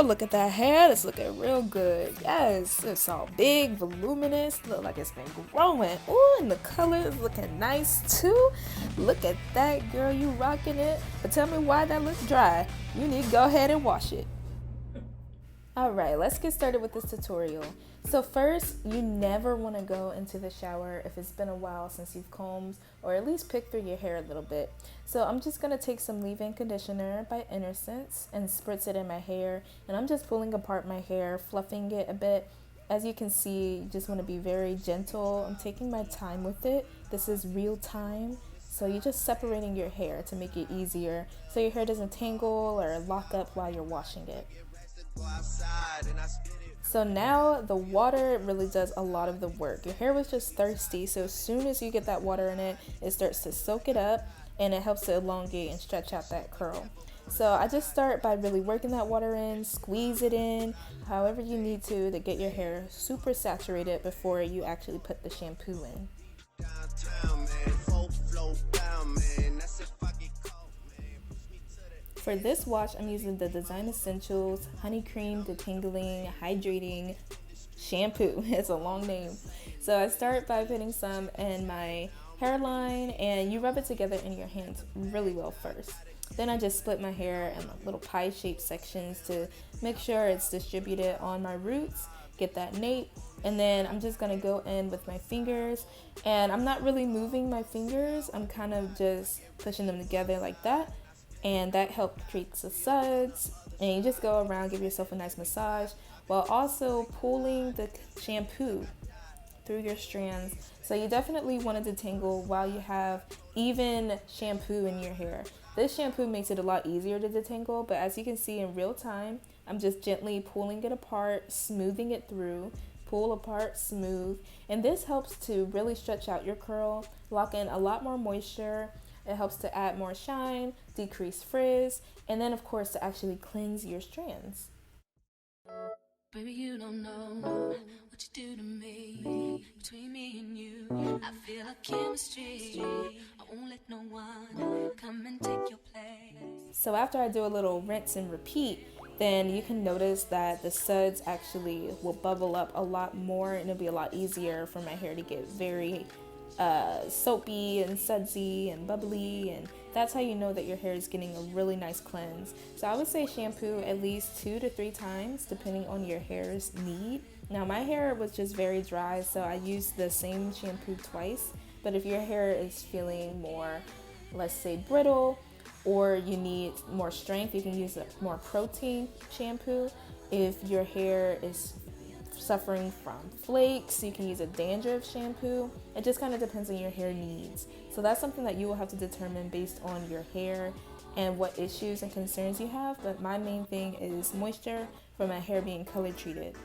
girl, look at that hair. It's looking real good. Yes, it's all big, voluminous. Look like it's been growing. Ooh, and the color is looking nice too. Look at that, girl. You rocking it. But tell me why that looks dry. You need to go ahead and wash it. Alright, let's get started with this tutorial. So first, you never want to go into the shower if it's been a while since you've combed or at least picked through your hair a little bit. So I'm just going to take some leave-in conditioner by Innersense and spritz it in my hair. And I'm just pulling apart my hair, fluffing it a bit. As you can see, you just want to be very gentle. I'm taking my time with it. This is real time. So you're just separating your hair to make it easier so your hair doesn't tangle or lock up while you're washing it. So now the water really does a lot of the work. Your hair was just thirsty, so as soon as you get that water in it, it starts to soak it up and it helps to elongate and stretch out that curl. So I just start by really working that water in, squeeze it in, however you need to get your hair super saturated before you actually put the shampoo in. For this wash, I'm using the Design Essentials Honey Cream Detangling Hydrating Shampoo. It's a long name. So I start by putting some in my hairline and you rub it together in your hands really well first. Then I just split my hair in little pie-shaped sections to make sure it's distributed on my roots, get that nape, and then I'm just gonna go in with my fingers, and I'm not really moving my fingers, I'm kind of just pushing them together like that. And that helps create the suds, and you just go around, give yourself a nice massage while also pulling the shampoo through your strands. So you definitely want to detangle while you have even shampoo in your hair. This shampoo makes it a lot easier to detangle, but as you can see in real time, I'm just gently pulling it apart, smoothing it through, pull apart, smooth, and this helps to really stretch out your curl, lock in a lot more moisture. It helps to add more shine, decrease frizz, and then of course to actually cleanse your strands. Baby, you don't know what you do to me. Between me and you, I feel a chemistry. I won't let no one come and take your place. So after I do a little rinse and repeat, then you can notice that the suds actually will bubble up a lot more, and it'll be a lot easier for my hair to get very soapy and sudsy and bubbly, and that's how you know that your hair is getting a really nice cleanse. So I would say shampoo at least 2 to 3 times depending on your hair's need. Now my hair was just very dry, so I used the same shampoo twice, but if your hair is feeling more, let's say, brittle, or you need more strength, you can use a more protein shampoo. If your hair is suffering from flakes, you can use a dandruff shampoo. It just kind of depends on your hair needs. So that's something that you will have to determine based on your hair and what issues and concerns you have. But my main thing is moisture for my hair being color treated.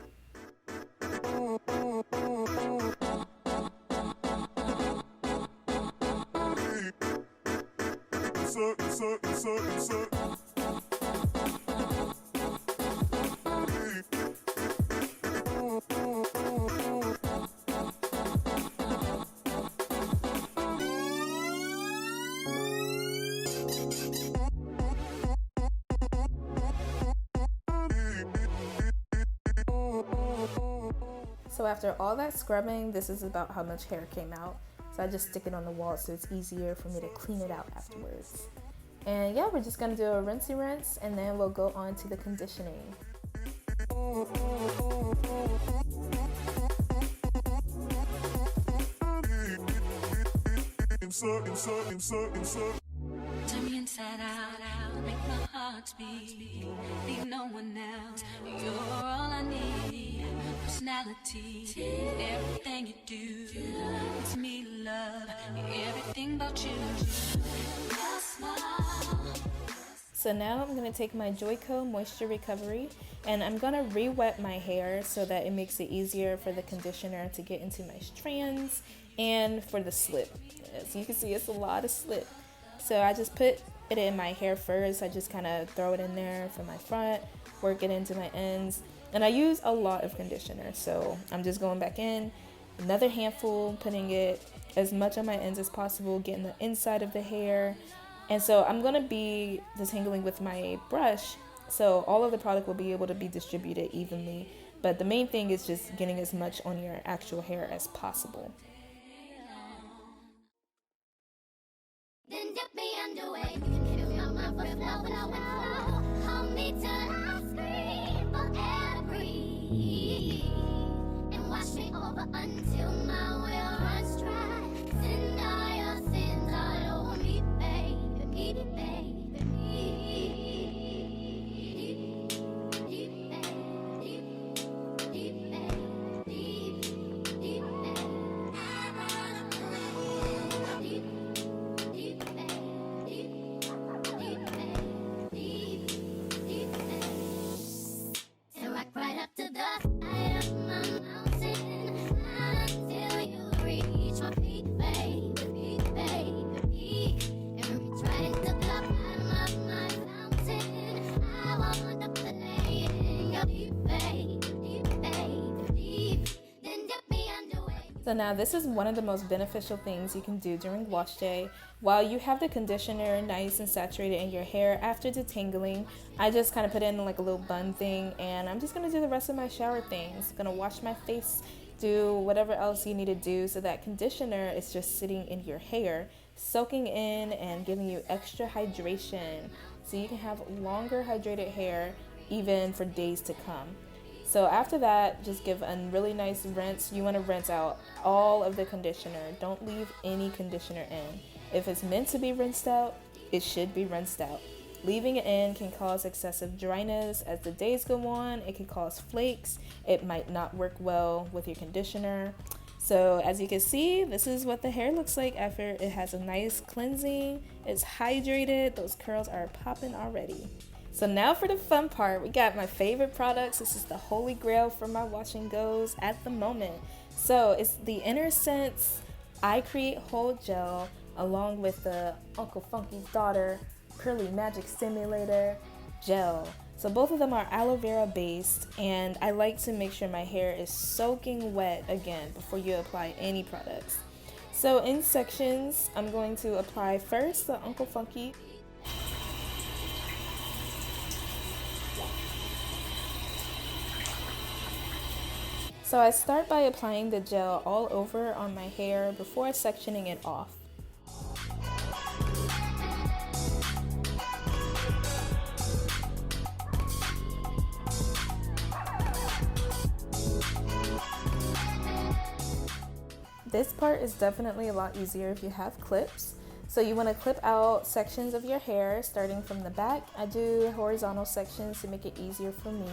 So after all that scrubbing, this is about how much hair came out. So I just stick it on the wall so it's easier for me to clean it out afterwards. And yeah, we're just gonna do a rinsey rinse and then we'll go on to the conditioning. Turn me inside out, make my heart speed. Need no one else, you're all I need. Personality, everything you do, it's me love, everything about you. Your smile. So now I'm going to take my Joico Moisture Recovery and I'm going to re-wet my hair so that it makes it easier for the conditioner to get into my strands and for the slip. As you can see, it's a lot of slip. So I just put it in my hair first. I just kind of throw it in there from my front, work it into my ends. And I use a lot of conditioner, so I'm just going back in, another handful, putting it as much on my ends as possible, getting the inside of the hair. And so I'm going to be detangling with my brush So all of the product will be able to be distributed evenly. But the main thing is just getting as much on your actual hair as possible. Then dip me underway. You can feel my mind flow. Hold me till I scream for every and wash me over until my will runs dry. Send all your sins all over me, baby, baby. So now this is one of the most beneficial things you can do during wash day. While you have the conditioner nice and saturated in your hair after detangling, I just kind of put it in like a little bun thing, and I'm just going to do the rest of my shower things. I'm going to wash my face, do whatever else you need to do, so that conditioner is just sitting in your hair, soaking in and giving you extra hydration so you can have longer hydrated hair even for days to come. So after that, just give a really nice rinse. You want to rinse out all of the conditioner. Don't leave any conditioner in. If it's meant to be rinsed out, it should be rinsed out. Leaving it in can cause excessive dryness. As the days go on, it can cause flakes. It might not work well with your conditioner. So as you can see, this is what the hair looks like after it has a nice cleansing. It's hydrated. Those curls are popping already. So now for the fun part, we got my favorite products. This is the holy grail for my wash and goes at the moment. So it's the Innersense I Create Hold Gel along with the Uncle Funky's Daughter Curly Magic Stimulator Gel. So both of them are aloe vera based, and I like to make sure my hair is soaking wet again before you apply any products. So in sections, I'm going to apply first the Uncle Funky. So I start by applying the gel all over on my hair before sectioning it off. This part is definitely a lot easier if you have clips. So you want to clip out sections of your hair starting from the back. I do horizontal sections to make it easier for me.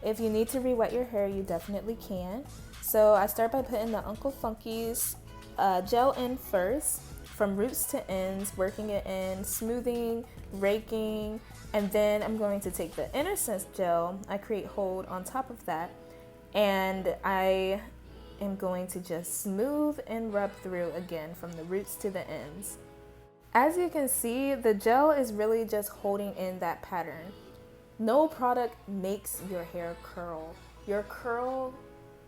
If you need to re-wet your hair, you definitely can. So I start by putting the Uncle Funky's gel in first, from roots to ends, working it in, smoothing, raking, and then I'm going to take the Innersense gel I Create Hold on top of that, and I am going to just smooth and rub through again from the roots to the ends. As you can see, the gel is really just holding in that pattern. No product makes your hair curl. Your curl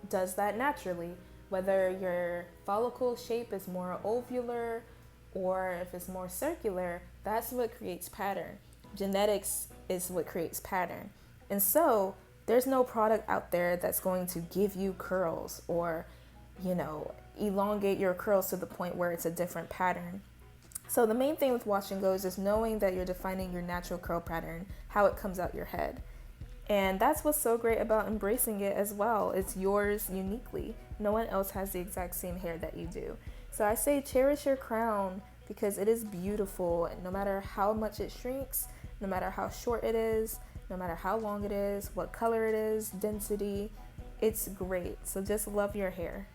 does that naturally. Whether your follicle shape is more ovular or if it's more circular, that's what creates pattern. Genetics is what creates pattern. And so there's no product out there that's going to give you curls or, elongate your curls to the point where it's a different pattern. So the main thing with wash and goes is knowing that you're defining your natural curl pattern, how it comes out your head. And that's what's so great about embracing it as well. It's yours uniquely. No one else has the exact same hair that you do. So I say cherish your crown because it is beautiful. No matter how much it shrinks, no matter how short it is, no matter how long it is, what color it is, density, it's great. So just love your hair.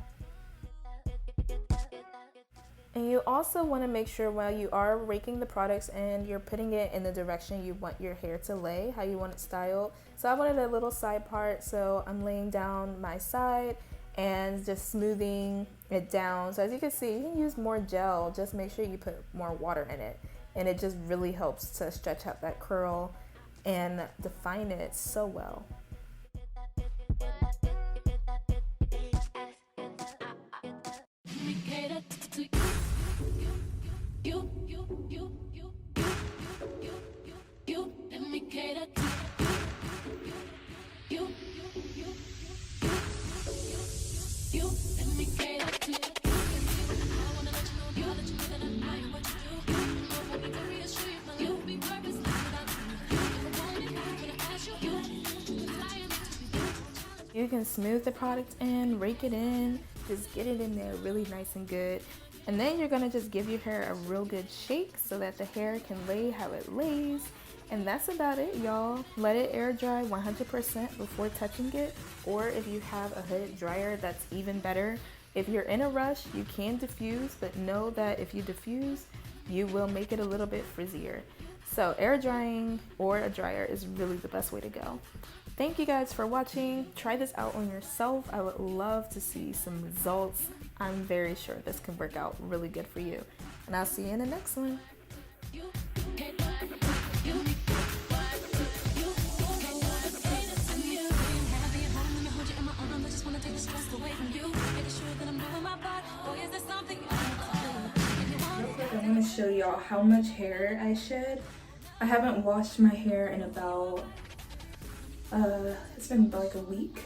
And you also want to make sure while you are raking the products and you're putting it in the direction you want your hair to lay, how you want it styled. So I wanted a little side part, so I'm laying down my side and just smoothing it down. So as you can see, you can use more gel, just make sure you put more water in it. And it just really helps to stretch out that curl and define it so well. You can smooth the product in, rake it in, just get it in there really nice and good. And then you're gonna just give your hair a real good shake so that the hair can lay how it lays. And that's about it, y'all. Let it air dry 100% before touching it. Or if you have a hooded dryer, that's even better. If you're in a rush, you can diffuse, but know that if you diffuse, you will make it a little bit frizzier. So air drying or a dryer is really the best way to go. Thank you guys for watching. Try this out on yourself. I would love to see some results. I'm very sure this can work out really good for you. And I'll see you in the next one. I'm going to show y'all how much hair I shed. I haven't washed my hair in about, it's been about like a week.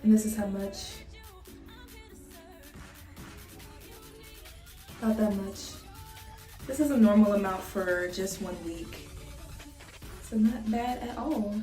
And this is how much, about that much. This is a normal amount for just 1 week. So not bad at all.